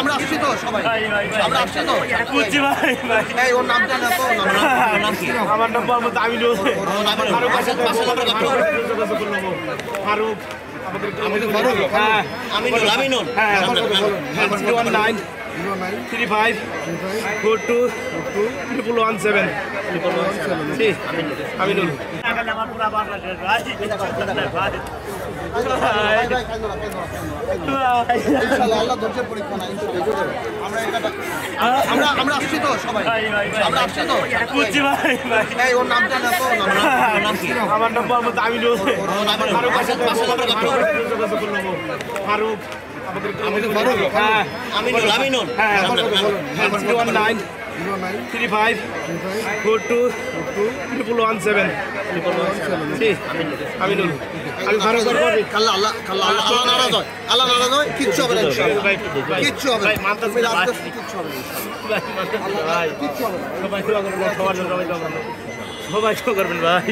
আমরা আসছি তো সবাই, আমরা আসছি তো বুঝছি ভাই। এই ওর নামটা না তো, নাম কি? আমার নাম মোহাম্মদ আমিনুল। ফারুক হ্যাঁ আমিনুল। হ্যাঁ 019 35 42 117 জি আমিনুল। আল্লাহ ধৈর্যের পরীক্ষা না, আমরা আসছি তো সবাই, আমরা আসছি তো বুঝছি ভাই। এই ওর নামটা না তো, নাম কি? আমার নাম মোহাম্মদ আমিনুল। ফারুক হ্যাঁ আমিনুল। হ্যাঁ 019 35 42 117 জি আমিনুল। আমি ফারুক আল্লাহ নারাজ হয়, আল্লাহ নারাজ হয়, কিচ্ছু হবে না ইনশাআল্লাহ, কিচ্ছু হবে না। তুমি রাজনীতি কিচ্ছু হবে না ইনশাআল্লাহ, কিচ্ছু হবে না। সবাই দোয়া করবেন, সবাই দোয়া করবেন ভাই।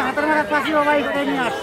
হাতের মারা পাখি বাবা এই নিয়ে আসছে।